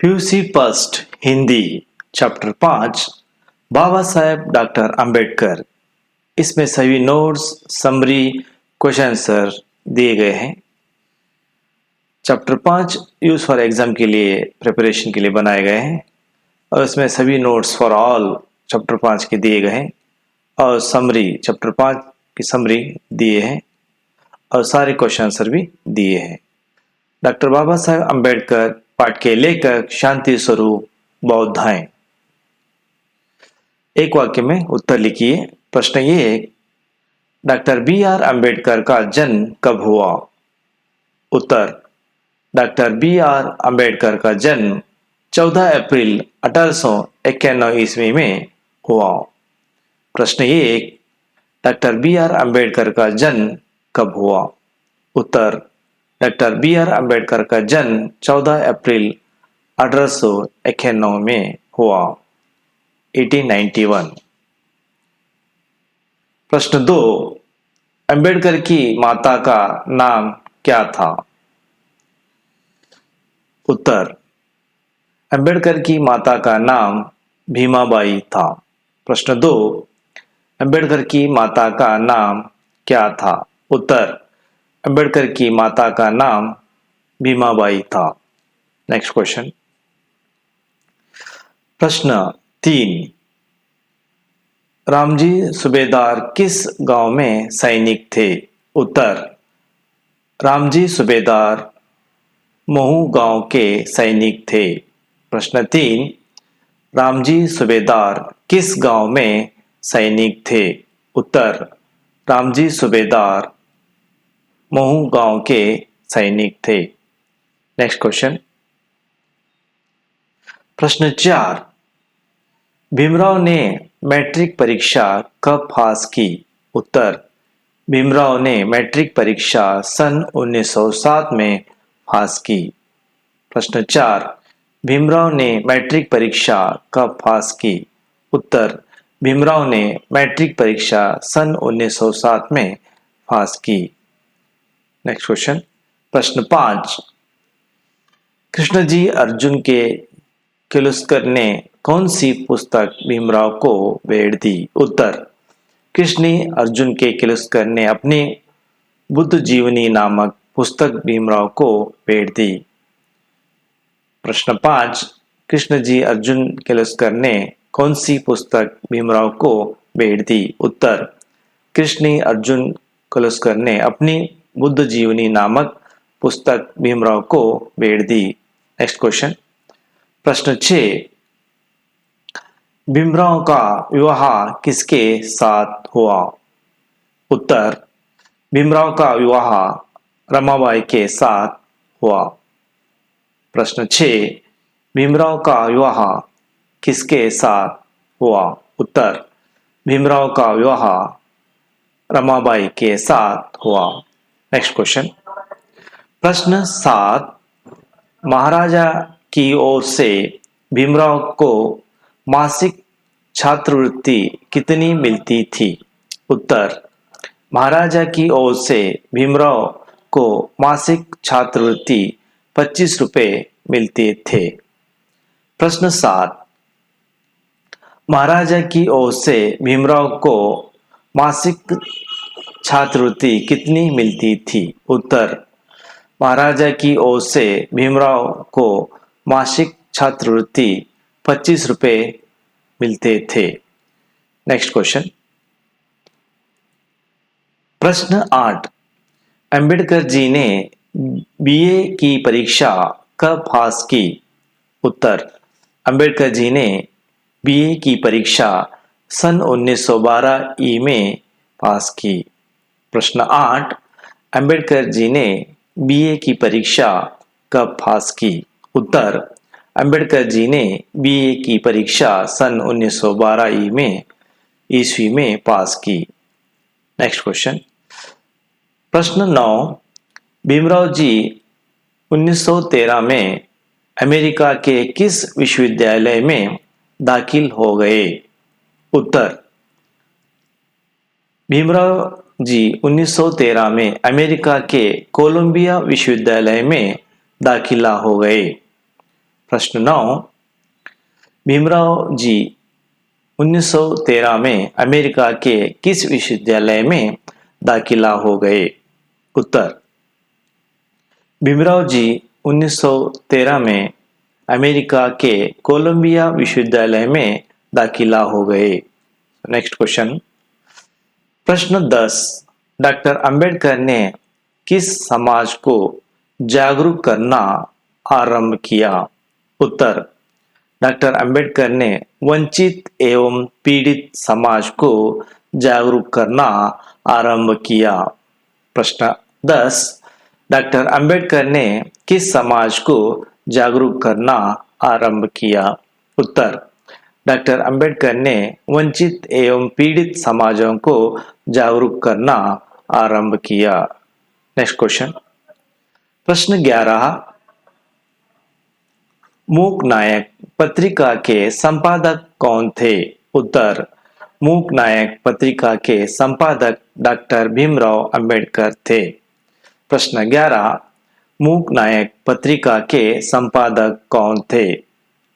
PUC first Hindi chapter 5 Baba Saheb doctor Ambedkar. इसमें सभी notes summary question answer दिए गए हैं। चैप्टर 5 यूज फॉर एग्जाम के लिए प्रिपरेशन के लिए बनाए गए हैं और इसमें सभी नोट्स फॉर ऑल चैप्टर 5 के दिए गए हैं और समरी चैप्टर 5 की समरी दिए हैं और सारे क्वेश्चन आंसर भी दिए हैं। डॉक्टर बाबा साहेब अंबेडकर पाठ के लेखक शांति स्वरूप बौद्ध हैं। एक वाक्य में उत्तर लिखिए। प्रश्न ये है, डॉक्टर बी आर अंबेडकर का जन्म कब हुआ? उत्तर, डॉक्टर बी आर अंबेडकर का जन्म 14 अप्रैल 1891 ईस्वी में हुआ। प्रश्न ये है, डॉक्टर बी आर अंबेडकर का जन्म कब हुआ? उत्तर, डॉक्टर बी आर अंबेडकर का जन्म 14 अप्रैल 1891 में हुआ, 1891। प्रश्न 2, अंबेडकर की माता का नाम क्या था? उत्तर, अंबेडकर की माता का नाम भीमाबाई था। प्रश्न 2, अंबेडकर की माता का नाम क्या था? उत्तर, अंबेडकर की माता का नाम भीमाबाई था। Next question. प्रश्न 3, रामजी सूबेदार किस गांव में सैनिक थे? उत्तर, रामजी सूबेदार महू गांव के सैनिक थे। प्रश्न 3, रामजी सूबेदार किस गांव में सैनिक थे? उत्तर, रामजी सूबेदार महू गांव के सैनिक थे। Next question. प्रश्न 4, भीमराव ने मैट्रिक परीक्षा कब पास की? उत्तर, भीमराव ने मैट्रिक परीक्षा सन 1907 में पास की। प्रश्न 4, भीमराव ने मैट्रिक परीक्षा कब पास की? उत्तर, भीमराव ने मैट्रिक परीक्षा सन 1907 में पास की। Next question. प्रश्न 5, कृष्णजी अर्जुन के किर्लोस्कर ने कौन सी पुस्तक भीमराव को भेंट दी? उत्तर, कृष्ण अर्जुन के किर्लोस्कर ने अपनी बुद्ध जीवनी नामक पुस्तक भीमराव को भेंट दी। प्रश्न 5, कृष्णजी अर्जुन किर्लोस्कर ने कौन सी पुस्तक भीमराव को भेंट दी? उत्तर, कृष्ण अर्जुन किर्लोस्कर ने अपनी बुद्ध जीवनी नामक पुस्तक भीमराव को भेंट दी। Next question. प्रश्न 6, भीमराव का विवाह किसके साथ हुआ? उत्तर, भीमराव का विवाह रमाबाई के साथ हुआ। प्रश्न 6, भीमराव का विवाह किसके साथ हुआ? उत्तर, भीमराव का विवाह रमाबाई के साथ हुआ। Next question. प्रश्न 7, महाराजा की ओर से भीमराव को मासिक छात्रवृत्ति कितनी मिलती थी? उत्तर, महाराजा की ओर से भीमराव को मासिक छात्रवृत्ति 25 रुपए मिलते थे। प्रश्न 7, महाराजा की ओर से भीमराव को मासिक छात्रवृत्ति कितनी मिलती थी? उत्तर, महाराजा की ओर से भीमराव को मासिक छात्रवृत्ति 25 रुपए मिलते थे। Next question. प्रश्न 8, अंबेडकर जी ने बीए की परीक्षा कब पास की? उत्तर, अंबेडकर जी ने बीए की परीक्षा सन 1912 ई में पास की। प्रश्न 8, अंबेडकर जी ने बीए की परीक्षा कब पास की? उत्तर, अंबेडकर जी ने बीए की परीक्षा सन 1912 ईस्वी में पास की। Next question. प्रश्न 9, भीमराव जी 1913 में अमेरिका के किस विश्वविद्यालय में दाखिल हो गए? उत्तर, भीमराव जी 1913 में अमेरिका के कोलंबिया विश्वविद्यालय में दाखिला हो गए। प्रश्न 9, भीमराव जी 1913 में अमेरिका के किस विश्वविद्यालय में दाखिला हो गए? उत्तर, भीमराव जी 1913 में अमेरिका के कोलंबिया विश्वविद्यालय में दाखिला हो गए। नेक्स्ट क्वेश्चन, प्रश्न 10, डॉक्टर अंबेडकर ने किस समाज को जागरूक करना आरंभ किया? उत्तर, डॉक्टर अंबेडकर ने वंचित एवं पीड़ित समाज को जागरूक करना आरंभ किया। प्रश्न 10, डॉक्टर अंबेडकर ने किस समाज को जागरूक करना आरंभ किया? उत्तर, डॉक्टर अंबेडकर ने वंचित एवं पीड़ित समाजों को जागरूक करना आरंभ किया। नेक्स्ट क्वेश्चन, प्रश्न 11, मूक नायक पत्रिका के संपादक कौन थे? उत्तर, मूक नायक पत्रिका के संपादक डॉक्टर भीमराव अंबेडकर थे। प्रश्न 11, मूक नायक पत्रिका के संपादक कौन थे?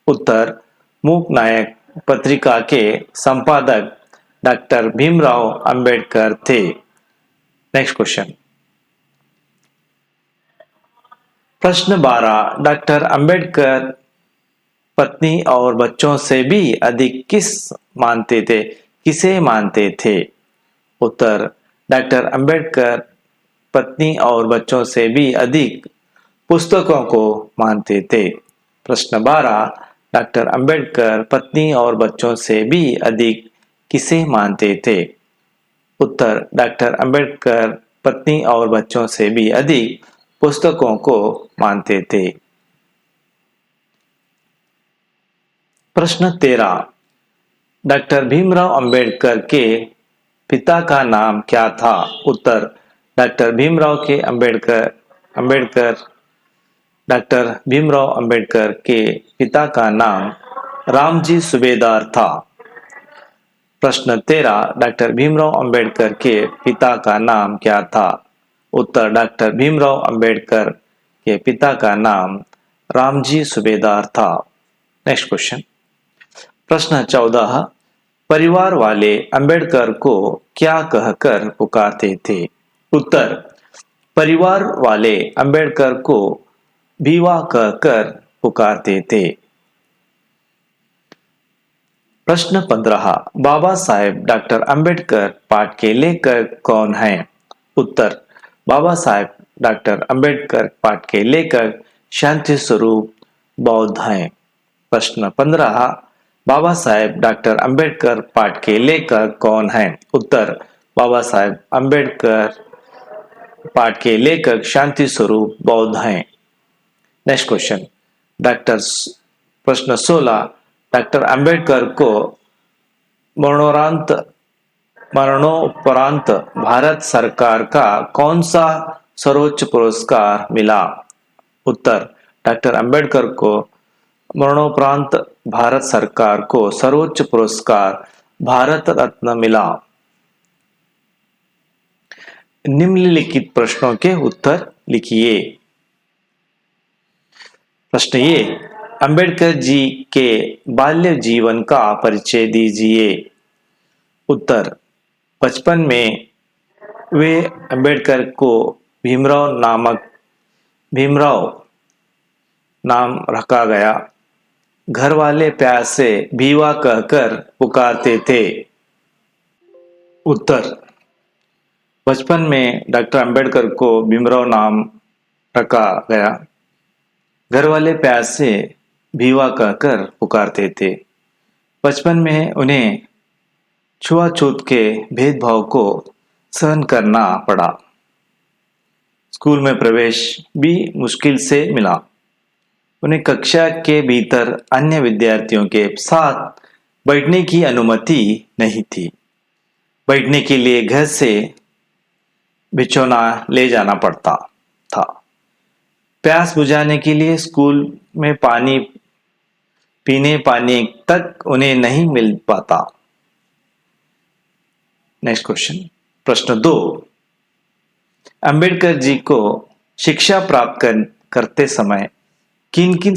उत्तर, मूक नायक पत्रिका के संपादक डॉक्टर भीमराव अंबेडकर थे। नेक्स्ट क्वेश्चन, प्रश्न 12, डॉक्टर अंबेडकर पत्नी और बच्चों से भी अधिक किसे मानते थे? उत्तर, डॉक्टर अंबेडकर पत्नी और बच्चों से भी अधिक पुस्तकों को मानते थे। प्रश्न 12, डॉक्टर अंबेडकर पत्नी और बच्चों से भी अधिक किसे मानते थे? उत्तर, डॉक्टर अंबेडकर पत्नी और बच्चों से भी अधिक पुस्तकों को मानते थे। प्रश्न 13, डॉक्टर भीमराव अंबेडकर के पिता का नाम क्या था? उत्तर, डॉक्टर भीमराव अंबेडकर के पिता का नाम रामजी सूबेदार था। प्रश्न 13, डॉक्टर भीमराव अंबेडकर के पिता का नाम क्या था? उत्तर, डॉक्टर भीमराव अंबेडकर के पिता का नाम रामजी सूबेदार था। नेक्स्ट क्वेश्चन, प्रश्न 14, परिवार वाले अंबेडकर को क्या कहकर पुकारते थे? उत्तर, परिवार वाले अंबेडकर को भीवा कहकर पुकारते थे। प्रश्न 15, बाबा साहेब डॉक्टर अंबेडकर पाठ के लेखक कौन हैं? उत्तर, बाबा साहेब डॉक्टर अंबेडकर पाठ के लेखक शांति स्वरूप बौद्ध हैं। प्रश्न 15, बाबा साहेब डॉक्टर अंबेडकर पाठ के लेखक कौन हैं? उत्तर, बाबा साहेब अंबेडकर पाठ के लेखक शांति स्वरूप बौद्ध हैं। नेक्स्ट क्वेश्चन, प्रश्न 16, डॉक्टर अंबेडकर को मरणोपरांत भारत सरकार का कौन सा सर्वोच्च पुरस्कार मिला? उत्तर, डॉक्टर अंबेडकर को मरणोपरांत भारत सरकार को सर्वोच्च पुरस्कार भारत रत्न मिला। निम्नलिखित प्रश्नों के उत्तर लिखिए। प्रश्न ए, अंबेडकर जी के बाल्य जीवन का परिचय दीजिए। उत्तर, बचपन में वे अंबेडकर को भीमराव नाम रखा गया। घर वाले प्यार से भीवा कहकर पुकारते थे। उत्तर, बचपन में डॉक्टर अंबेडकर को भीमराव नाम रखा गया। घर वाले प्यार से भीवा कहकर पुकारते थे। बचपन में उन्हें छुआछूत के भेदभाव को सहन करना पड़ा। स्कूल में प्रवेश भी मुश्किल से मिला। उन्हें कक्षा के भीतर अन्य विद्यार्थियों के साथ बैठने की अनुमति नहीं थी। बैठने के लिए घर से बिछौना ले जाना पड़ता था। प्यास बुझाने के लिए स्कूल में पानी तक उन्हें नहीं मिल पाता। नेक्स्ट क्वेश्चन, प्रश्न 2, अंबेडकर जी को शिक्षा प्राप्त करते समय किन किन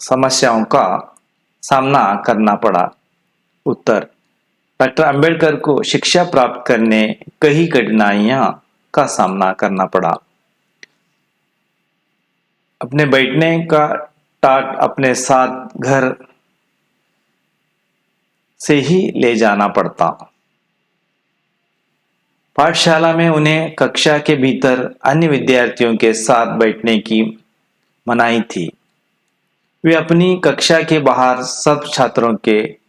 समस्याओं का सामना करना पड़ा? उत्तर, डॉक्टर अंबेडकर को शिक्षा प्राप्त करने कई कठिनाइयां का सामना करना पड़ा। अपने बैठने का टाट अपने साथ घर से ही ले जाना पड़ता। पाठशाला में उन्हें कक्षा के भीतर अन्य विद्यार्थियों के साथ बैठने की मनाही थी। वे अपनी कक्षा के बाहर सब छात्रों के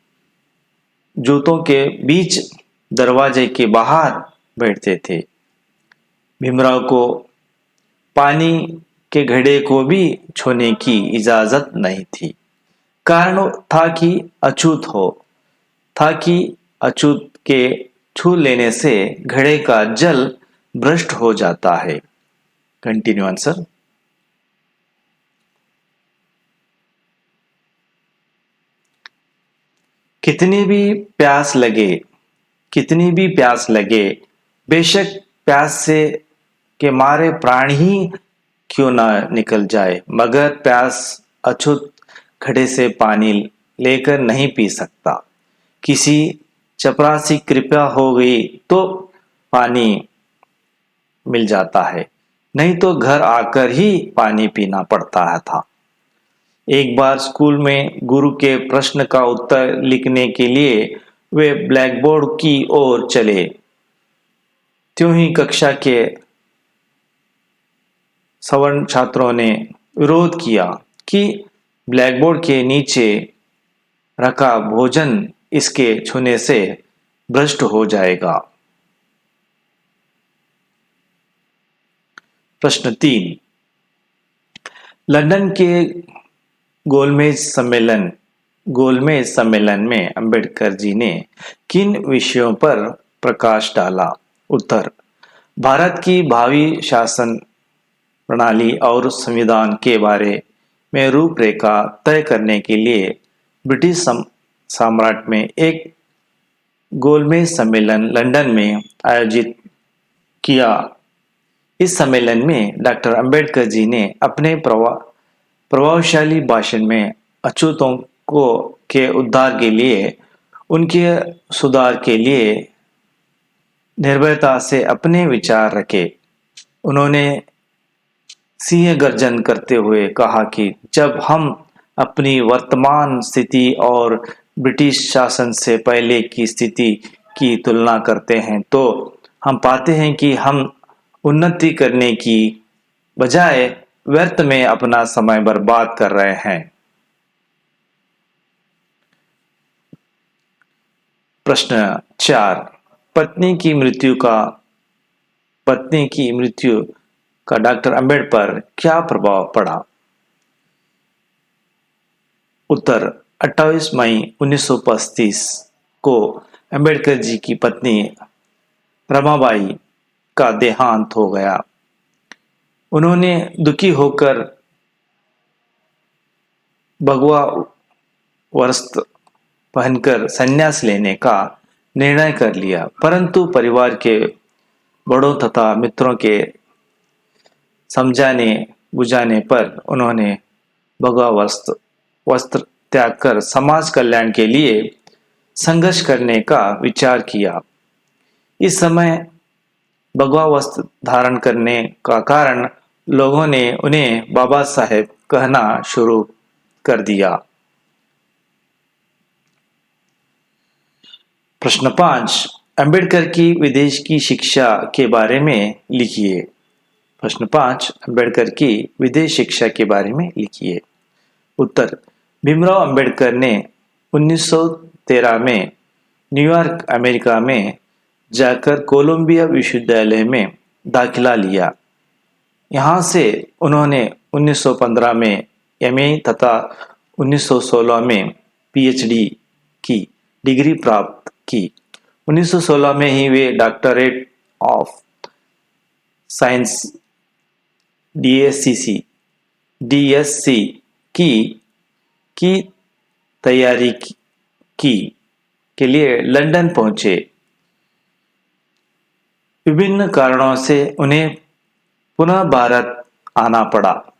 जूतों के बीच दरवाजे के बाहर बैठते थे। भीमराव को पानी के घड़े को भी छूने की इजाजत नहीं थी। कारण था कि अछूत के छू लेने से घड़े का जल भ्रष्ट हो जाता है। Continue answer. कितनी भी प्यास लगे, बेशक प्यास से के मारे प्राण ही क्यों ना निकल जाए, मगर प्यास अछूत घड़े से पानी लेकर नहीं पी सकता। किसी चपरासी कृपा हो गई तो पानी मिल जाता है, नहीं तो घर आकर ही पानी पीना पड़ता था। एक बार स्कूल में गुरु के प्रश्न का उत्तर लिखने के लिए वे ब्लैकबोर्ड की ओर चले। त्यों ही कक्षा के सवर्ण छात्रों ने विरोध किया कि ब्लैकबोर्ड के नीचे रखा भोजन इसके छूने से भ्रष्ट हो जाएगा। प्रश्न 3, लंदन के गोलमेज सम्मेलन में अंबेडकर जी ने किन विषयों पर प्रकाश डाला? उत्तर, भारत की भावी शासन प्रणाली और संविधान के बारे में रूपरेखा तय करने के लिए ब्रिटिश साम्राज्य में एक गोलमेज सम्मेलन लंदन में आयोजित किया। इस सम्मेलन में डॉक्टर अंबेडकर जी ने अपने प्रभावशाली भाषण में अछूतों के उद्धार के लिए, उनके सुधार के लिए निर्भयता से अपने विचार रखे। उन्होंने सिंह गर्जन करते हुए कहा कि जब हम अपनी वर्तमान स्थिति और ब्रिटिश शासन से पहले की स्थिति की तुलना करते हैं तो हम पाते हैं कि हम उन्नति करने की बजाय व्यर्थ में अपना समय बर्बाद कर रहे हैं। प्रश्न 4, पत्नी की मृत्यु का डॉक्टर अंबेडकर पर क्या प्रभाव पड़ा? उत्तर, 28 मई 1935 को अंबेडकर जी की पत्नी रमाबाई का देहांत हो गया। उन्होंने दुखी होकर भगवा वस्त्र पहनकर संन्यास लेने का निर्णय कर लिया, परंतु परिवार के बड़ों तथा मित्रों के समझाने बुझाने पर उन्होंने भगवा वस्त्र त्याग कर समाज कल्याण के लिए संघर्ष करने का विचार किया। इस समय भगवा वस्त्र धारण करने का कारण लोगों ने उन्हें बाबा साहेब कहना शुरू कर दिया। प्रश्न 5, अंबेडकर की विदेश की शिक्षा के बारे में लिखिए। प्रश्न 5, अंबेडकर की विदेश शिक्षा के बारे में लिखिए। उत्तर, भीमराव अंबेडकर ने 1913 में न्यूयॉर्क अमेरिका में जाकर कोलंबिया विश्वविद्यालय में दाखिला लिया। यहाँ से उन्होंने 1915 में एमए तथा 1916 में पीएचडी की डिग्री प्राप्त की। 1916 में ही वे डॉक्टरेट ऑफ साइंस डीएससी की तैयारी की के लिए लंदन पहुंचे। विभिन्न कारणों से उन्हें पुनः भारत आना पड़ा।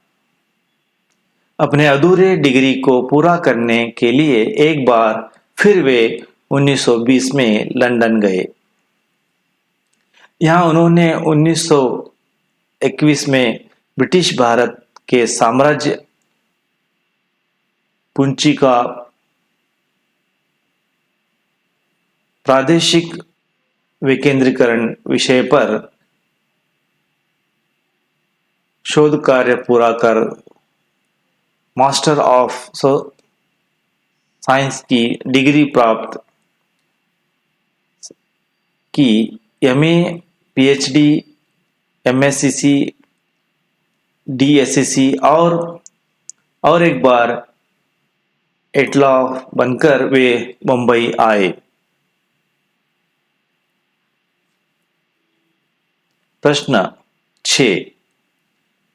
अपने अधूरे डिग्री को पूरा करने के लिए एक बार फिर वे 1920 में लंदन गए। यहाँ उन्होंने 1921 में ब्रिटिश भारत के साम्राज्य पूंजी का प्रादेशिक विकेंद्रीकरण विषय पर शोध कार्य पूरा कर मास्टर ऑफ साइंस की डिग्री प्राप्त की। एमए, पीएचडी, एमएससीसी, डीएससीसी और एक बार एटलॉ बनकर वे मुंबई आए। प्रश्न 6,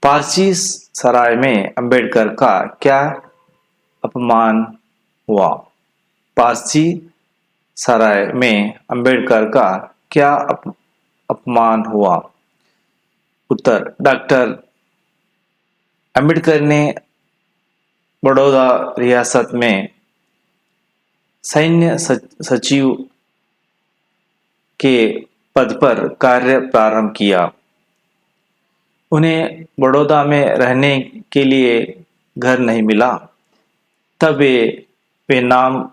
पारसी सराय में अंबेडकर का क्या अपमान हुआ? पारसी सराय में अंबेडकर का क्या अपमान हुआ? उत्तर, डॉक्टर अंबेडकर ने बड़ौदा रियासत में सैन्य सचिव के पद पर कार्य प्रारंभ किया। उन्हें बड़ौदा में रहने के लिए घर नहीं मिला। तब वे नाम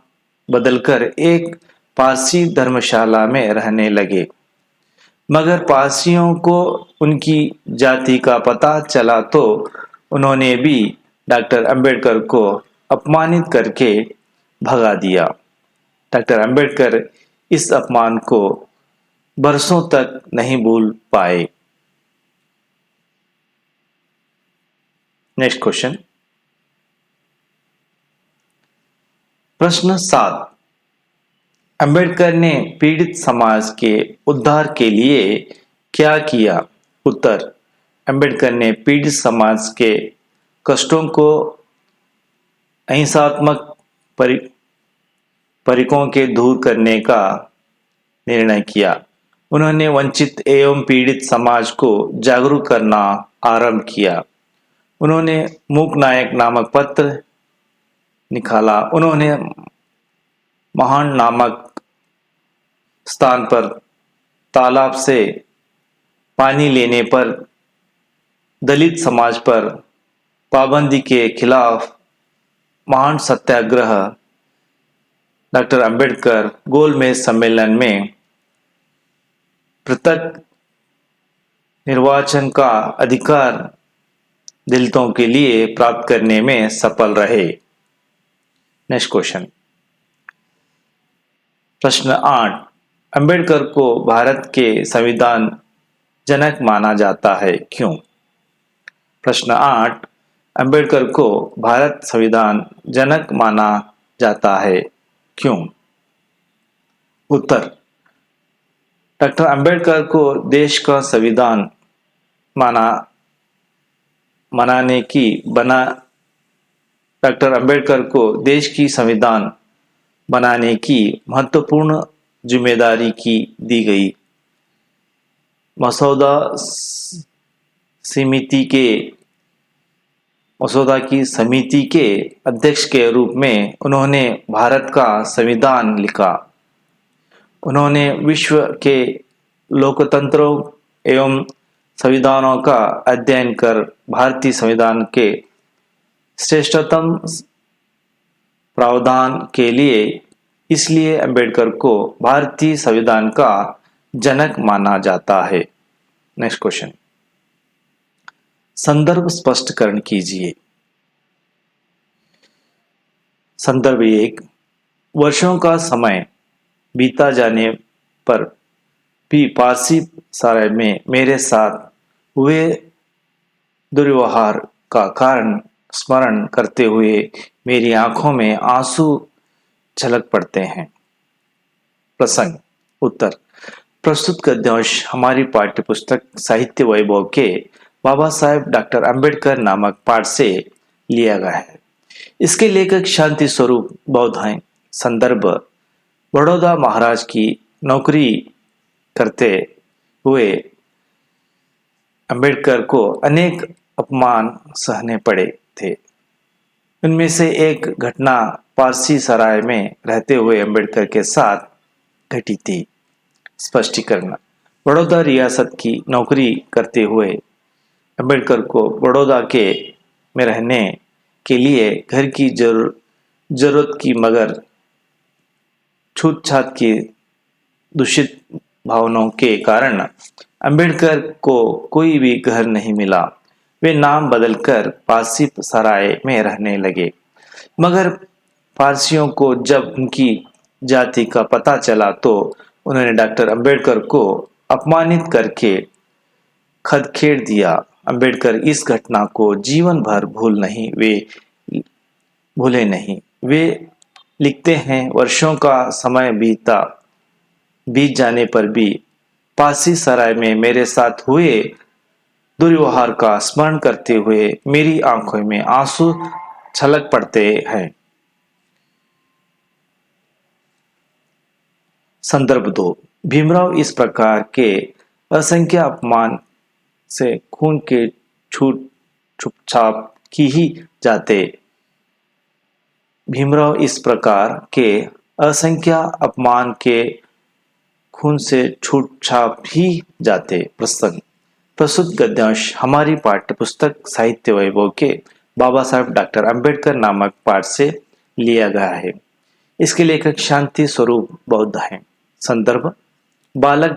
बदलकर एक पारसी धर्मशाला में रहने लगे। मगर पारसियों को उनकी जाति का पता चला तो उन्होंने भी डॉक्टर अंबेडकर को अपमानित करके भगा दिया। डॉक्टर अंबेडकर इस अपमान को बरसों तक नहीं भूल पाए। नेक्स्ट क्वेश्चन, प्रश्न 7, अंबेडकर ने पीड़ित समाज के उद्धार के लिए क्या किया? उत्तर, अंबेडकर ने पीड़ित समाज के कष्टों को अहिंसात्मक परिकों के दूर करने का निर्णय किया। उन्होंने वंचित एवं पीड़ित समाज को जागरूक करना आरंभ किया। उन्होंने मूक नायक नामक पत्र निकाला। उन्होंने महान नामक स्थान पर तालाब से पानी लेने पर दलित समाज पर पाबंदी के खिलाफ महान सत्याग्रह। डॉक्टर अंबेडकर गोलमेज सम्मेलन में प्रत्यक्ष निर्वाचन का अधिकार दलितों के लिए प्राप्त करने में सफल रहे। नेक्स्ट क्वेश्चन, प्रश्न 8, अंबेडकर को भारत के संविधान जनक माना जाता है, क्यों? प्रश्न 8, अंबेडकर को भारत संविधान जनक माना जाता है, क्यों? उत्तर, डॉक्टर अंबेडकर को देश का संविधान डॉक्टर अंबेडकर को देश की संविधान बनाने की महत्वपूर्ण जिम्मेदारी की दी गई। मसौदा की समिति के अध्यक्ष के रूप में उन्होंने भारत का संविधान लिखा। उन्होंने विश्व के लोकतंत्रों एवं संविधानों का अध्ययन कर भारतीय संविधान के श्रेष्ठतम प्रावधान के लिए इसलिए अंबेडकर को भारतीय संविधान का जनक माना जाता है। नेक्स्ट क्वेश्चन, संदर्भ स्पष्टीकरण कीजिए। संदर्भ 1, वर्षों का समय बीता जाने पर भी पारसी सराय में मेरे साथ हुए दुर्व्यवहार का कारण स्मरण करते हुए मेरी आंखों में आंसू झलक पड़ते हैं। प्रसंग, उत्तर, प्रस्तुत गद्यांश हमारी पाठ्यपुस्तक साहित्य वैभव के बाबा साहेब डॉक्टर अंबेडकर नामक पाठ से लिया गया है। इसके लेखक शांति स्वरूप बौद्ध हैं। संदर्भ, बड़ौदा महाराज की नौकरी करते हुए अंबेडकर को अनेक अपमान सहने पड़े थे। उनमें से एक घटना पारसी सराय में रहते हुए अंबेडकर के साथ घटी थी। स्पष्टीकरण। बड़ौदा रियासत की नौकरी करते हुए अंबेडकर को बड़ौदा के में रहने के लिए घर की जरूरत की, मगर छूत-छात की दूषित भावनाओं के कारण अंबेडकर को कोई भी घर नहीं मिला। वे नाम बदलकर पारसी सराय में रहने लगे। मगर पारसियों को जब उनकी जाति का पता चला तो उन्होंने डॉक्टर अंबेडकर को अपमानित करके खदेड़ दिया। अंबेडकर इस घटना को जीवन भर भूले नहीं। वे लिखते हैं, वर्षों का समय बीत जाने पर भी पारसी सराय में मेरे साथ हुए दुर्व्यवहार का स्मरण करते हुए मेरी आंखों में आंसू छलक पड़ते हैं। संदर्भ 2। भीमराव इस प्रकार के असंख्य अपमान से खून के छुपछाप की ही जाते। भीमराव इस प्रकार के असंख्य अपमान के खून से छूट-छाप ही जाते। प्रसंग। प्रस्तुत गद्यांश हमारी पाठ्य पुस्तक साहित्य वैभव के बाबा साहेब डॉक्टर अंबेडकर नामक पाठ से लिया गया है। इसके लेखक शांति स्वरूप बौद्ध हैं। संदर्भ। बालक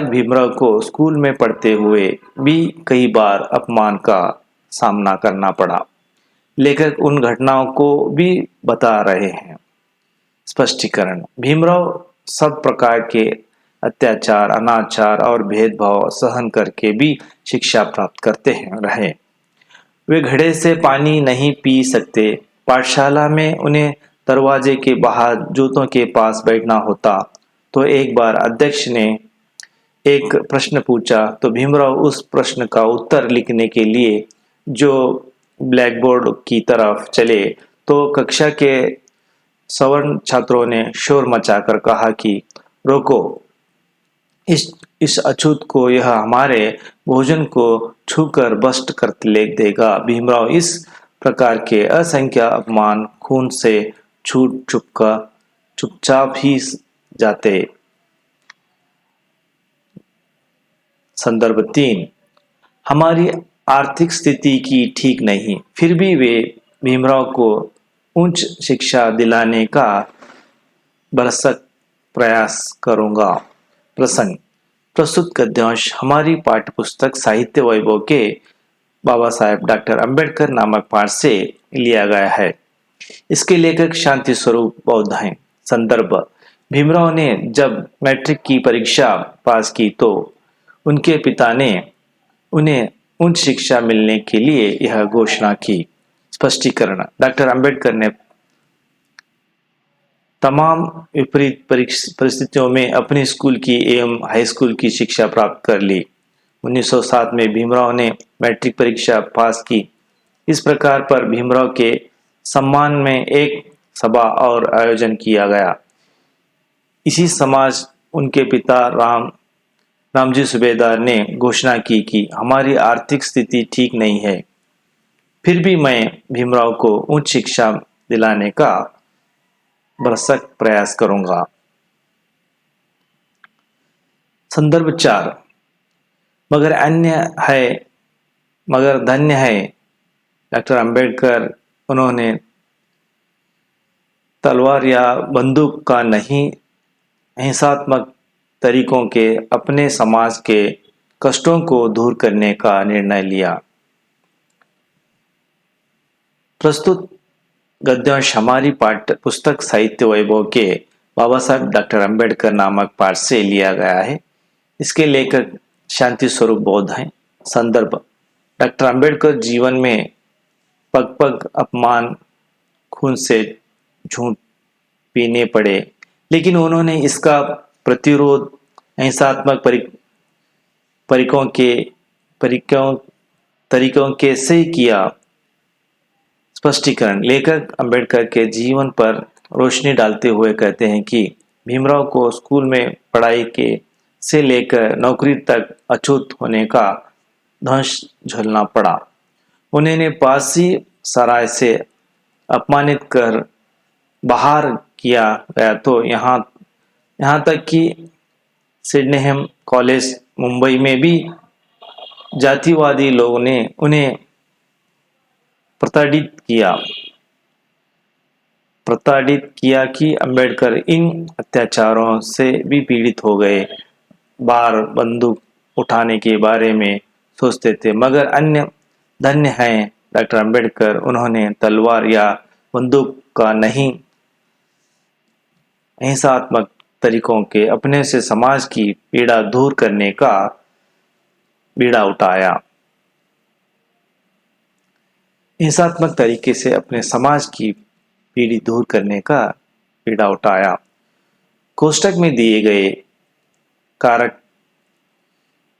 भीमराव को स्कूल में पढ़ते हुए भी कई बार अपमान का सामना करना पड़ा। लेखक उन घटनाओं को भी बता रहे हैं। स्पष्टीकरण। भीमराव सब प्रकार के अत्याचार, अनाचार और भेदभाव सहन करके भी शिक्षा प्राप्त करते रहे। वे घड़े से पानी नहीं पी सकते। पाठशाला में उन्हें दरवाजे के बाहर जूतों के पास बैठना होता। तो एक बार अध्यक्ष ने एक प्रश्न पूछा तो भीमराव उस प्रश्न का उत्तर लिखने के लिए जो ब्लैक बोर्ड की तरफ चले तो कक्षा के सवर्ण छात्रों ने शोर मचाकर कहा कि रोको, इस अछूत को, यह हमारे भोजन को छूकर भस्म कर देगा। भीमराव इस प्रकार के असंख्य अपमान खून से चुपचाप ही जाते। संदर्भ 3। हमारी आर्थिक स्थिति की ठीक नहीं, फिर भी वे भीमराव को उच्च शिक्षा दिलाने का भरसक प्रयास करूंगा। प्रसंग। प्रस्तुत गद्यांश हमारी पाठ्य पुस्तक साहित्य वैभव के बाबा साहेब डॉक्टर अंबेडकर नामक पाठ से लिया गया है। इसके लेखक शांति स्वरूप बौद्ध हैं। संदर्भ। भीमराव ने जब मैट्रिक की परीक्षा पास की तो उनके पिता ने उन्हें उच्च शिक्षा मिलने के लिए यह घोषणा की। स्पष्टीकरण। डॉक्टर अंबेडकर ने तमाम विपरीत परिस्थितियों में अपनी स्कूल की एवं हाई स्कूल की शिक्षा प्राप्त कर ली। 1907 में भीमराव ने मैट्रिक परीक्षा पास की। इस प्रकार पर भीमराव के सम्मान में एक सभा और आयोजन किया गया। इसी समाज उनके पिता रामजी सूबेदार ने घोषणा की कि हमारी आर्थिक स्थिति ठीक नहीं है, फिर भी मैं भीमराव को उच्च शिक्षा दिलाने का भरसक प्रयास करूंगा। संदर्भ 4। मगर धन्य है डॉक्टर अंबेडकर, उन्होंने तलवार या बंदूक का नहीं, हिंसात्मक तरीकों के अपने समाज के कष्टों को दूर करने का निर्णय लिया। प्रस्तुत गद्यांश हमारी पाठ्य पुस्तक साहित्य वैभव के बाबा साहेब डॉक्टर अंबेडकर नामक पाठ से लिया गया है। इसके लेखक शांति स्वरूप बौद्ध हैं। संदर्भ। डॉक्टर अंबेडकर जीवन में पग पग अपमान, खून से झूठ पीने पड़े, लेकिन उन्होंने इसका प्रतिरोध हिंसात्मक तरीकों के से किया। स्पष्टीकरण। लेखक अंबेडकर के जीवन पर रोशनी डालते हुए कहते हैं कि भीमराव को स्कूल में पढ़ाई के से लेकर नौकरी तक अछूत होने का दंश झेलना पड़ा। उन्हें पारसी सराय से अपमानित कर बाहर किया गया, तो यहाँ तक कि सिडनेहम कॉलेज मुंबई में भी जातिवादी लोगों ने उन्हें प्रताड़ित किया कि अंबेडकर इन अत्याचारों से भी पीड़ित हो गए। बार बंदूक उठाने के बारे में सोचते थे, मगर अन्य धन्य हैं डॉक्टर अंबेडकर, उन्होंने तलवार या बंदूक का नहीं, अहिंसात्मक तरीकों के अपने से समाज की पीड़ा दूर करने का बीड़ा उठाया। हिंसात्मक तरीके से अपने समाज की पीड़ी दूर करने का बीड़ा उठाया। कोष्टक में दिए गए कारक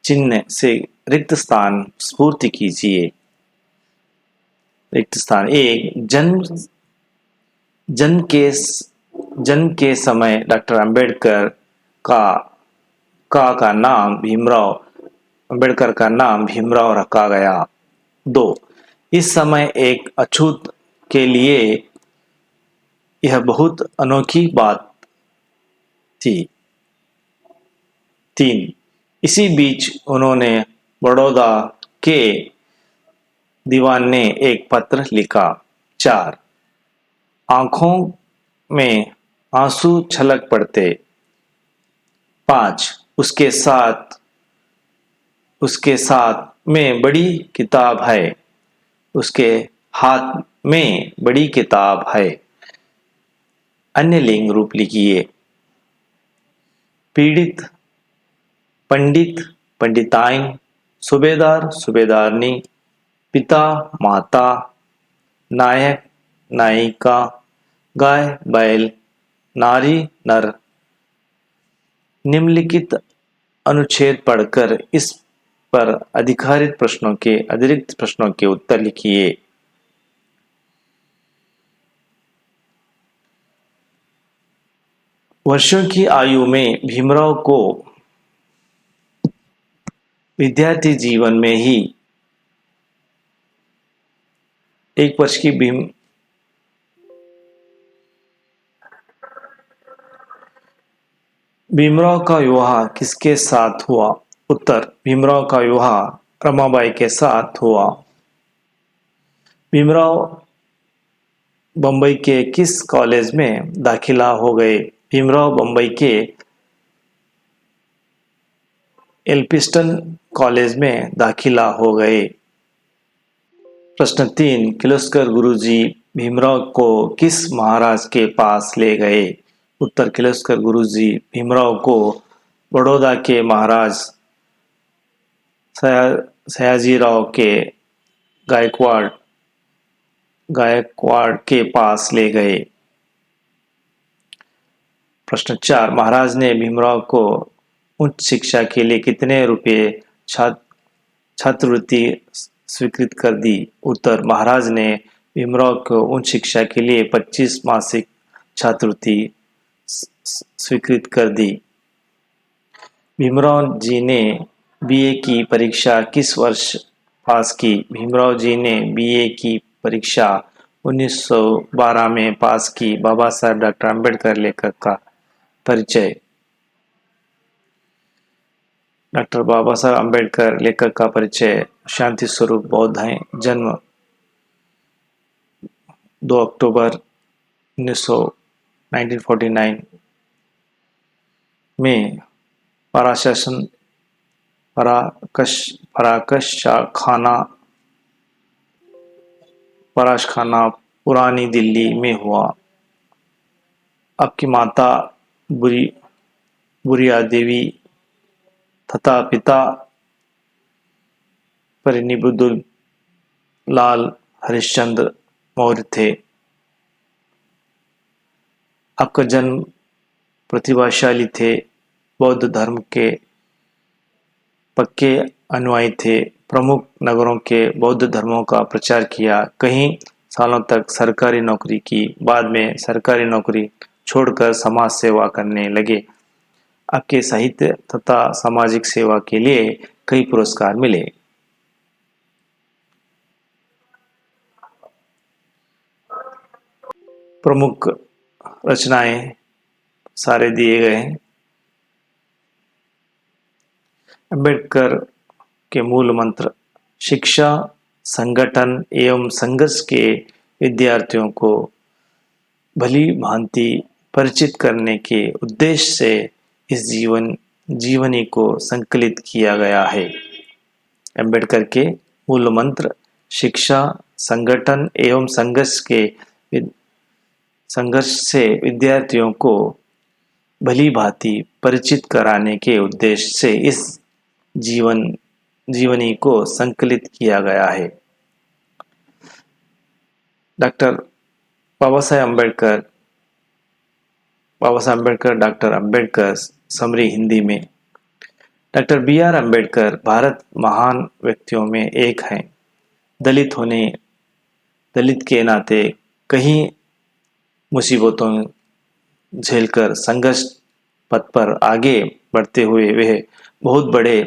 चिन्ह से रिक्त स्थान स्फूर्ति कीजिए। रिक्त स्थान एक, जन्म के समय डॉक्टर अंबेडकर का नाम भीमराव अंबेडकर का नाम भीमराव रखा गया। 2, इस समय एक अछूत के लिए यह बहुत अनोखी बात थी। 3, इसी बीच उन्होंने बड़ौदा के दीवान ने एक पत्र लिखा। 4, आंखों में आंसू छलक पड़ते। 5, उसके साथ में बड़ी किताब है, उसके हाथ में बड़ी किताब है। अन्य लिंग रूप लिखिए। पीड़ित, पंडित, पंडिताइन, सूबेदार, सूबेदारनी, पिता, माता, नायक, नायिका, गाय, बैल, नारी, नर। निम्नलिखित अनुच्छेद पढ़कर इस पर अतिरिक्त प्रश्नों के उत्तर लिखिए। वर्षों की आयु में भीमराव को विद्यार्थी जीवन में ही 1 वर्ष की भीमराव का विवाह किसके साथ हुआ? उत्तर, भीमराव का विवाह रमाबाई के साथ हुआ। भीमराव बंबई के किस कॉलेज में दाखिला हो गए? भीमराव बंबई के एल्फिंस्टन कॉलेज में दाखिला हो गए। प्रश्न 3, किर्लोस्कर गुरुजी भीमराव को किस महाराज के पास ले गए? उत्तर, किर्लोस्कर गुरुजी भीमराव को बड़ौदा के महाराज सयाजीराव के गायकवाड़ के पास ले गए। प्रश्न 4, महाराज ने भीमराव को उच्च शिक्षा के लिए कितने रुपए छात्रवृत्ति स्वीकृत कर दी? उत्तर, महाराज ने भीमराव को उच्च शिक्षा के लिए 25 मासिक छात्रवृत्ति स्वीकृत कर दी। भीमराव जी ने बीए की परीक्षा किस वर्ष पास की? भीमराव जी ने बीए की परीक्षा 1912 में पास की। बाबा साहब डॉक्टर अंबेडकर लेखक का परिचय। डॉक्टर बाबा साहब अंबेडकर लेखक का परिचय शांति स्वरूप बौद्ध हैं। जन्म 2 अक्टूबर 1949 में पराश खाना पुरानी दिल्ली में हुआ। आपकी माता बुरिया देवी तथा पिता परिनिबुद्दुल लाल हरिश्चंद्र मौर्य थे। आपका जन्म प्रतिभाशाली थे, बौद्ध धर्म के पक्के अनुयायी थे, प्रमुख नगरों के बौद्ध धर्मों का प्रचार किया, कई सालों तक सरकारी नौकरी की, बाद में सरकारी नौकरी छोड़कर समाज सेवा करने लगे। आपके साहित्य तथा सामाजिक सेवा के लिए कई पुरस्कार मिले। प्रमुख रचनाएं सारे दिए गए हैं। अम्बेडकर के मूल मंत्र शिक्षा, संगठन एवं संघर्ष के विद्यार्थियों को भली भांति परिचित करने के उद्देश्य से इस जीवनी को संकलित किया गया है। अम्बेडकर के मूल मंत्र शिक्षा, संगठन एवं संघर्ष से विद्यार्थियों को भली भांति परिचित कराने के उद्देश्य से इस जीवनी को संकलित किया गया है। Doctor Baba Saheb Ambedkar doctor Ambedkar summary Hindi में। Doctor B R Ambedkar Bharat महान व्यक्तियों में एक हैं। दलित के नाते कई मुसीबतों झेलकर संघर्ष पथ पर आगे बढ़ते हुए वे बहुत बड़े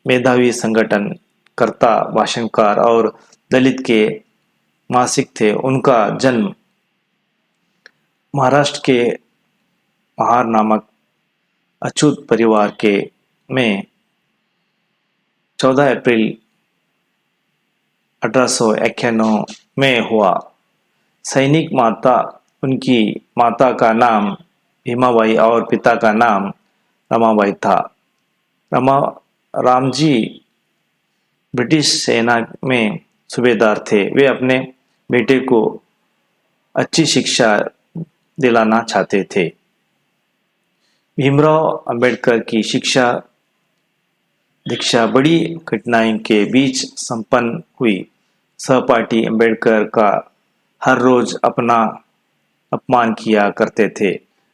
मेधावी संगठन कर्ता, भाषणकार और दलित के मासिक थे। उनका जन्म महाराष्ट्र के महार नामक अछूत परिवार के में 14 अप्रैल 1891 में हुआ। सैनिक माता, उनकी माता का नाम भीमाबाई और पिता का नाम रमाबाई था। रामजी ब्रिटिश सेना में सूबेदार थे। वे अपने बेटे को अच्छी शिक्षा दिलाना चाहते थे। भीमराव अंबेडकर की दीक्षा बड़ी कठिनाई के बीच संपन्न हुई। सहपाठी अंबेडकर का हर रोज अपना अपमान किया करते थे।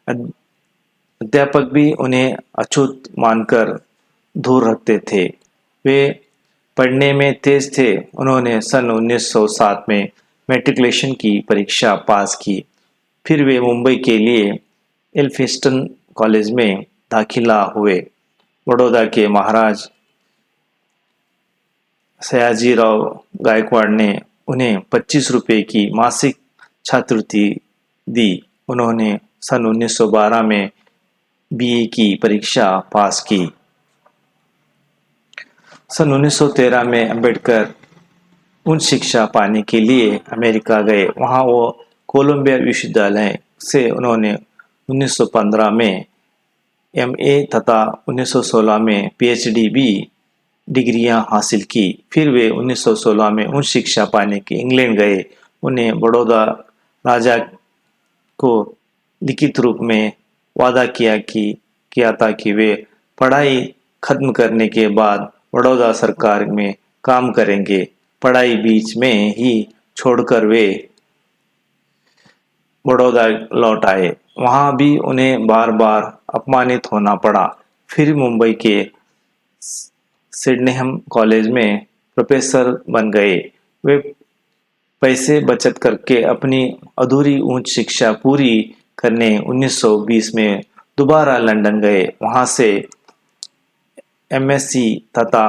अध्यापक भी उन्हें अछूत मानकर दूर रखते थे। वे पढ़ने में तेज थे। उन्होंने सन 1907 में मैट्रिकुलेशन की परीक्षा पास की। फिर वे मुंबई के लिए एल्फिंस्टन कॉलेज में दाखिला हुए। बड़ौदा के महाराज सयाजीराव गायकवाड़ ने उन्हें 25 रुपए की मासिक छात्रवृत्ति दी। उन्होंने सन 1912 में बीए की परीक्षा पास की। सन 1913 में अंबेडकर उच्च शिक्षा पाने के लिए अमेरिका गए। वहां वो कोलंबिया विश्वविद्यालय से उन्होंने 1915 में एमए तथा 1916 में पीएचडी भी डिग्रियां हासिल की। फिर वे 1916 में उच्च शिक्षा पाने के इंग्लैंड गए। उन्हें बड़ौदा राजा को लिखित रूप में वादा किया था कि वे पढ़ाई खत्म करने के बाद बड़ौदा सरकार में काम करेंगे। पढ़ाई बीच में ही छोड़कर वे बड़ौदा लौट आए। वहां भी उन्हें बार बार अपमानित होना पड़ा। फिर मुंबई के सिडनेहम कॉलेज में प्रोफेसर बन गए। वे पैसे बचत करके अपनी अधूरी उच्च शिक्षा पूरी करने 1920 में दोबारा लंदन गए। वहां से एमएससी तथा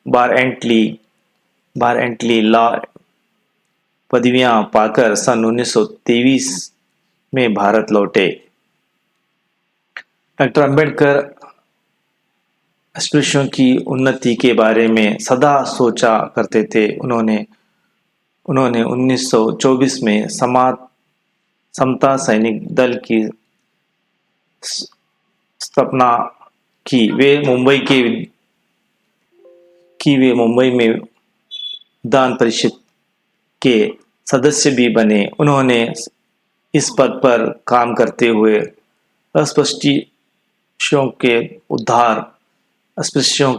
बार एंटली लॉ पदवियां पाकर सन 1923 में भारत लौटे। डॉक्टर अम्बेडकर अस्पृश्यों की उन्नति के बारे में सदा सोचा करते थे। उन्होंने 1924 में समता सैनिक दल की स्थापना की। वे मुंबई में विधान परिषद के सदस्य भी बने। उन्होंने इस पद पर काम करते हुए अस्पृश्यों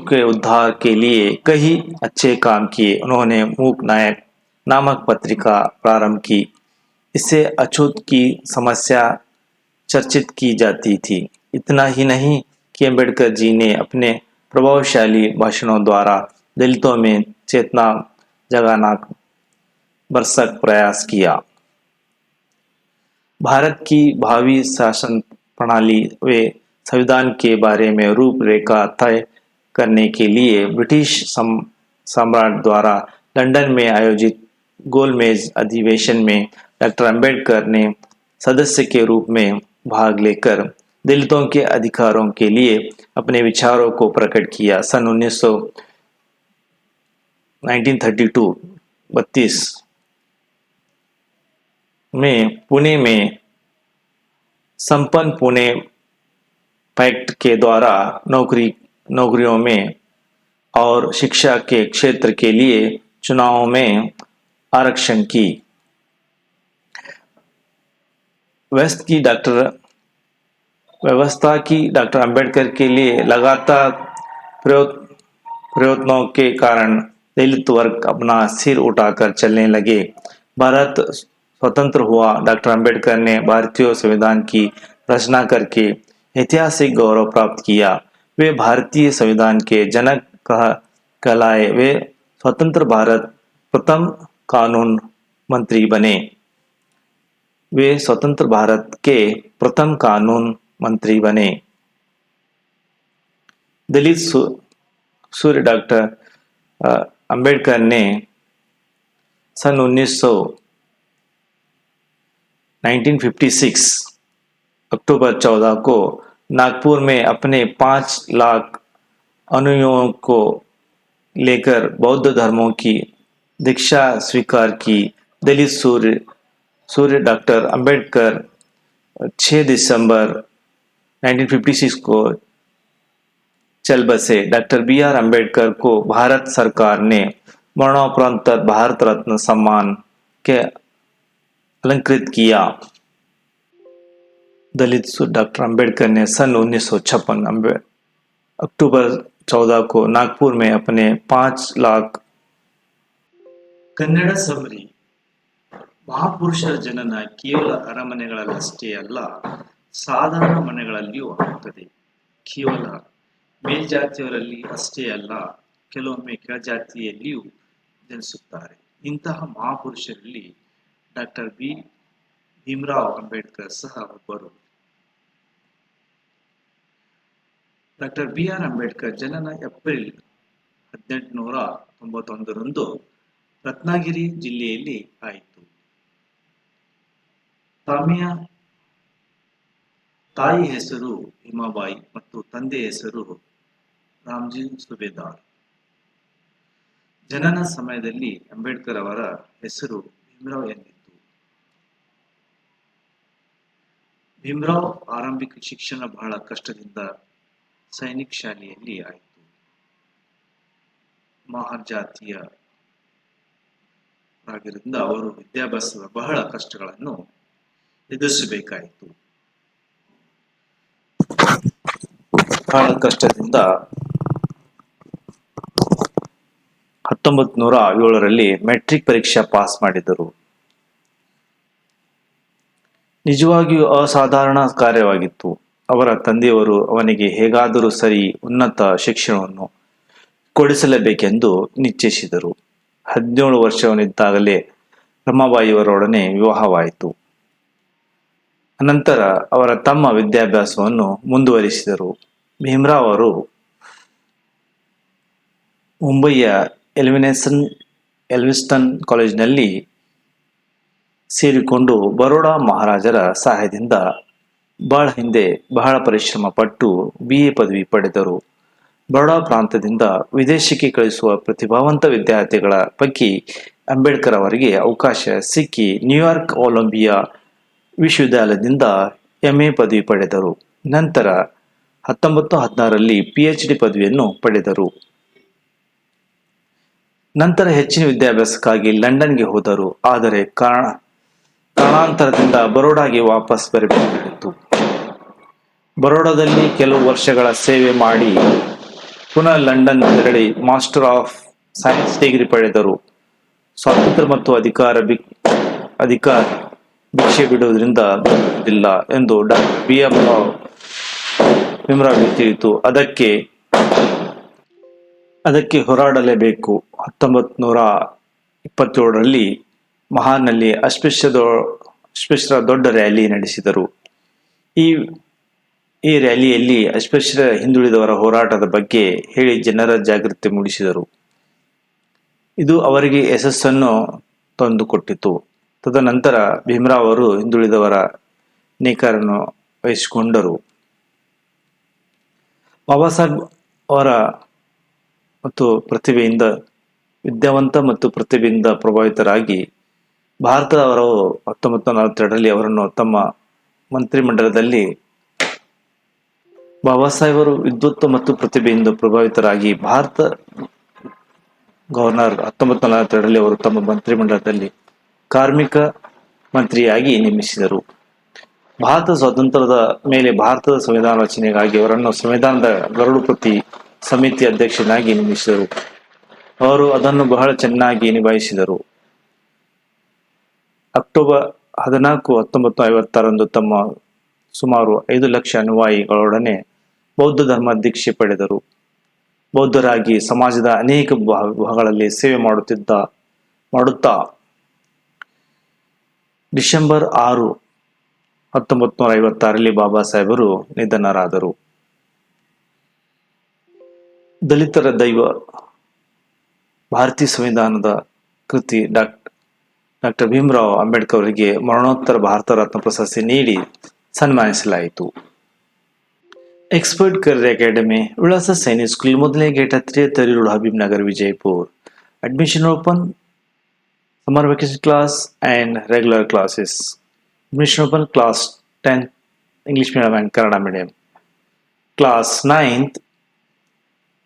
के उद्धार के लिए कई अच्छे काम किए। उन्होंने मूक नायक नामक पत्रिका प्रारंभ की। इससे अछूत की समस्या चर्चित की जाती थी। इतना ही नहीं कि अम्बेडकर जी ने अपने प्रभावशाली भाषणों द्वारा दलितों में चेतना जगाना भरसक प्रयास किया। भारत की भावी शासन प्रणाली व संविधान के बारे में रूपरेखा तय करने के लिए ब्रिटिश सम्राट द्वारा लंदन में आयोजित गोलमेज अधिवेशन में डॉक्टर अंबेडकर ने सदस्य के रूप में भाग लेकर दलितों के अधिकारों के लिए अपने विचारों को प्रकट किया। सन 1932 32 में पुणे में संपन्न पुणे पैक्ट के द्वारा नौकरियों में और शिक्षा के क्षेत्र के लिए चुनावों में आरक्षण की व्यवस्था की डॉक्टर अंबेडकर के लिए लगातार प्रयत्नों के कारण दलित वर्ग अपना सिर उठाकर चलने लगे। भारत स्वतंत्र हुआ। डॉक्टर अंबेडकर ने भारतीय संविधान की रचना करके ऐतिहासिक गौरव प्राप्त किया। वे भारतीय संविधान के जनक कहलाए। वे स्वतंत्र भारत प्रथम कानून मंत्री बने। वे स्वतंत्र भारत के प्रथम कानून मंत्री बने। दलित सूर्य डॉक्टर अंबेडकर ने सन 1956 अक्टूबर 14 को नागपुर में अपने 5 लाख अनुयायियों को लेकर बौद्ध धर्मों की दीक्षा स्वीकार की। दलित सूर्य डॉक्टर अंबेडकर 6 दिसंबर 1956 को चल बसे। Doctor B R. अंबेडकर को भारत सरकार ने मरणोपरांत भारत रत्न सम्मान के अलंकृत किया। दलित डॉक्टर अंबेडकर ने सन 1956 अक्टूबर 14 को नागपुर में अपने 5 लाख ಕನ್ನಡ ಸಮರಿ ಮಹಾಪುರುಷರ ಜನನ ಕೇವಲ ಅರಮನೆಗಳಲ್ಲಷ್ಟೇ ಅಲ್ಲ, ಸಾಧಾರಣ ಮನೆಗಳಲ್ಲಿಯೂ ಆಗುತ್ತದೆ. ಕೇವಲ ಮೇಲ್ಜಾತಿಯವರಲ್ಲಿ ಅಷ್ಟೇ ಅಲ್ಲ, ಕೆಲವೊಮ್ಮೆ ಕೆಳಜಾತಿಯಲ್ಲಿಯೂ ಜನಿಸುತ್ತಾರೆ. ಇಂತಹ ಮಹಾಪುರುಷರಲ್ಲಿ ಡಾಕ್ಟರ್ ಭೀಮರಾವ್ ಅಂಬೇಡ್ಕರ್ ಸಹ ಒಬ್ಬರು. Doctor B R. ಅಂಬೇಡ್ಕರ್ ಜನನ ಏಪ್ರಿಲ್ 1891 ರತ್ನಗಿರಿ ಜಿಲ್ಲೆಯಲ್ಲಿ ಆಯಿತು. ತಾಯಿ ಹೆಸರು ಹಿಮಾಬಾಯಿ ಮತ್ತು ತಂದೆ ಹೆಸರು ರಾಮ್ಜಿ ಸುಬೇದಾರ್. ಜನನ ಸಮಯದಲ್ಲಿ ಅಂಬೇಡ್ಕರ್ ಅವರ ಹೆಸರು ಭೀಮರಾವ್ ಎಂದಿತ್ತು. ಭೀಮರಾವ್ ಆರಂಭಿಕ ಶಿಕ್ಷಣ ಬಹಳ ಕಷ್ಟದಿಂದ ಸೈನಿಕ್ ಶಾಲೆಯಲ್ಲಿ ಆಯಿತು. ಮಹಾರ್ ಜಾತಿಯರಾಗಿದ್ದರಿಂದ ಅವರು ವಿದ್ಯಾಭ್ಯಾಸದ ಬಹಳ ಕಷ್ಟಗಳನ್ನು ಎದುರಿಸಬೇಕಾಯಿತು. ಬಹಳ ಕಷ್ಟದಿಂದ 1907ರಲ್ಲಿ ಮೆಟ್ರಿಕ್ ಪರೀಕ್ಷೆ ಪಾಸ್ ಮಾಡಿದರು. ನಿಜವಾಗಿಯೂ ಅಸಾಧಾರಣ ಕಾರ್ಯವಾಗಿತ್ತು. ಅವರ ತಂದೆಯವರು ಅವನಿಗೆ ಹೇಗಾದರೂ ಸರಿ ಉನ್ನತ ಶಿಕ್ಷಣವನ್ನು ಕೊಡಿಸಲೇಬೇಕೆಂದು ನಿಶ್ಚಯಿಸಿದರು. 17 ವರ್ಷವನಿದ್ದಾಗಲೇ ರಮಾಬಾಯಿಯವರೊಡನೆ ವಿವಾಹವಾಯಿತು. ಅನಂತರ ಅವರ ತಮ್ಮ ವಿದ್ಯಾಭ್ಯಾಸವನ್ನು ಮುಂದುವರಿಸಿದರು. ಭೀಮರಾವ್ ಅವರು ಮುಂಬಯಿಯ ಎಲ್ವಿನ್ಸ್ಟನ್ ಕಾಲೇಜಿನಲ್ಲಿ ಸೇರಿಕೊಂಡು ಬರೋಡಾ ಮಹಾರಾಜರ ಸಹಾಯದಿಂದ ಬಹಳ ಪರಿಶ್ರಮ ಪಟ್ಟು BA ಪದವಿ ಪಡೆದರು. ಬರೋಡಾ ಪ್ರಾಂತದಿಂದ ವಿದೇಶಕ್ಕೆ ಕಳಿಸುವ ಪ್ರತಿಭಾವಂತ ವಿದ್ಯಾರ್ಥಿಗಳ ಪೈಕಿ ಅಂಬೇಡ್ಕರ್ ಅವರಿಗೆ ಅವಕಾಶ ಸಿಕ್ಕಿ ನ್ಯೂಯಾರ್ಕ್ ಕೊಲಂಬಿಯಾ ವಿಶ್ವವಿದ್ಯಾಲಯದಿಂದ MA ಪದವಿ ಪಡೆದರು. ನಂತರ 1916ರಲ್ಲಿ PhD ಪದವಿಯನ್ನು ಪಡೆದರು. ನಂತರ ಹೆಚ್ಚಿನ ವಿದ್ಯಾಭ್ಯಾಸಕ್ಕಾಗಿ ಲಂಡನ್ಗೆ ಹೋದರು. ಆದರೆ ಕಾರಣಾಂತರದಿಂದ ಬರೋಡಾಗೆ ವಾಪಸ್ ಬರಬೇಕಾಯಿತು. ಬರೋಡಾದಲ್ಲಿ ಕೆಲವು ವರ್ಷಗಳ ಸೇವೆ ಮಾಡಿ ಪುನಃ ಲಂಡನ್ ತೆರಳಿ ಮಾಸ್ಟರ್ ಆಫ್ ಸೈನ್ಸ್ ಡಿಗ್ರಿ ಪಡೆದರು. ಸ್ವಾತಂತ್ರ್ಯ ಮತ್ತು ಅಧಿಕಾರ ಭಿಕ್ಷೆ ಬಿಡುವುದರಿಂದ ಬರುವುದಿಲ್ಲ ಎಂದು ಡಾಕ್ಟರ್ ಭೀಮರಾವ್ಗೆ ತಿಳಿಯಿತು. ಅದಕ್ಕೆ ಹೋರಾಡಲೇಬೇಕು. 1927ರಲ್ಲಿ ಮಹಾನ್ನಲ್ಲಿ ಅಸ್ಪೃಶ್ಯರ ದೊಡ್ಡ ರ್ಯಾಲಿ ನಡೆಸಿದರು. ಈ ರ್ಯಾಲಿಯಲ್ಲಿ ಅಸ್ಪೃಶ್ಯರ ಹಿಂದುಳಿದವರ ಹೋರಾಟದ ಬಗ್ಗೆ ಹೇಳಿ ಜನರ ಜಾಗೃತಿ ಮೂಡಿಸಿದರು. ಇದು ಅವರಿಗೆ ಯಶಸ್ಸನ್ನು ತಂದುಕೊಟ್ಟಿತು. ತದನಂತರ ಭೀಮರಾವ್ ಅವರು ಹಿಂದುಳಿದವರ ನೇಕಾರನ್ನು ವಹಿಸಿಕೊಂಡರು. ಬಾಬಾ ಸಾಹೇಬ್ ಅವರ ಮತ್ತು ಪ್ರತಿಭೆಯಿಂದ ವಿದ್ಯಾವಂತ ಮತ್ತು ಪ್ರತಿಭೆಯಿಂದ ಪ್ರಭಾವಿತರಾಗಿ ಭಾರತದವರು 1942ರಲ್ಲಿ ಅವರನ್ನು ತಮ್ಮ ಮಂತ್ರಿಮಂಡಲದಲ್ಲಿ ಬಾಬಾ ಸಾಹೇಬರು ವಿದ್ವತ್ತು ಮತ್ತು ಪ್ರತಿಭೆಯಿಂದ ಪ್ರಭಾವಿತರಾಗಿ ಭಾರತ ಗವರ್ನರ್ 1942ರಲ್ಲಿ ಅವರು ತಮ್ಮ ಮಂತ್ರಿಮಂಡಲದಲ್ಲಿ ಕಾರ್ಮಿಕ ಮಂತ್ರಿಯಾಗಿ ನೇಮಿಸಿದರು. ಭಾರತ ಸ್ವಾತಂತ್ರ್ಯದ ಮೇಲೆ ಭಾರತದ ಸಂವಿಧಾನ ರಚನೆಗಾಗಿ ಅವರನ್ನು ಸಂವಿಧಾನದ ಗರುಡು ಪ್ರತಿ ಸಮಿತಿ ಅಧ್ಯಕ್ಷನಾಗಿ ನೇಮಿಸಿದರು. ಅವರು ಅದನ್ನು ಬಹಳ ಚೆನ್ನಾಗಿ ನಿಭಾಯಿಸಿದರು. ಅಕ್ಟೋಬರ್ 14, 1956ರಂದು ತಮ್ಮ ಸುಮಾರು 5 ಲಕ್ಷ ಅನುಯಾಯಿಗಳೊಡನೆ ಬೌದ್ಧ ಧರ್ಮ ದೀಕ್ಷೆ ಪಡೆದರು. ಬೌದ್ಧರಾಗಿ ಸಮಾಜದ ಅನೇಕ ವಿಭಾಗಗಳಲ್ಲಿ ಸೇವೆ ಮಾಡುತ್ತಾ ಡಿಸೆಂಬರ್ 6, 1956ರಲ್ಲಿ ಬಾಬಾ ಸಾಹೇಬರು ನಿಧನರಾದರು. ದಲಿತರ ದೈವ ಭಾರತೀಯ ಸಂವಿಧಾನದ ಕೃತಿ ಡಾಕ್ಟರ್ ಭೀಮರಾವ್ ಅಂಬೇಡ್ಕರ್ ಅವರಿಗೆ ಮರಣೋತ್ತರ ಭಾರತ ರತ್ನ ಪ್ರಶಸ್ತಿ ನೀಡಿ ಸನ್ಮಾನಿಸಲಾಯಿತು. एक्सपर्ट करियर अकेडमी विलास सैनिक स्कूल ಮೊದಲನೇ ಗೇಟ್ ಹತ್ತಿರ ತರಿ road Habib Nagar Vijayapura. Admission open, summer vacation class and regular classes. Admission open class 10th English medium and Kannada medium. Class 9th,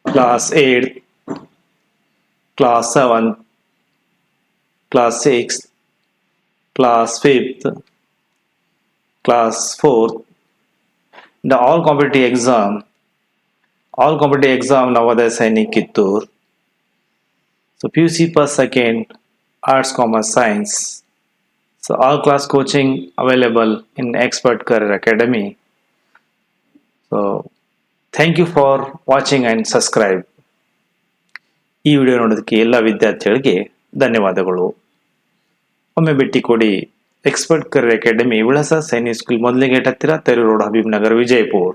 class 8th, class 7th, class 6th, class 5th, class 4th. The all competitive exam Navodaya Sainik Kittur. So PUC first, second, arts, commerce, science. So all class coaching available in Expert Career Academy. So thank you for watching and subscribe. ಈ video ನೋಡೋದಕ್ಕೆ ಎಲ್ಲ ವಿದ್ಯಾರ್ಥಿಗಳಿಗೆ ಧನ್ಯವಾದಗಳು. ಒಮ್ಮೆ ಭೇಟಿ ಕೊಡಿ. Expert career academy ವಿಳಾಸ Sainik school ಮೊದಲನೇ ಗೇಟ್ ಹತ್ತಿರ ತರಿ ರೋಡ್ ಹಬೀಬ್ ನಗರ್ ವಿಜಯಪುರ.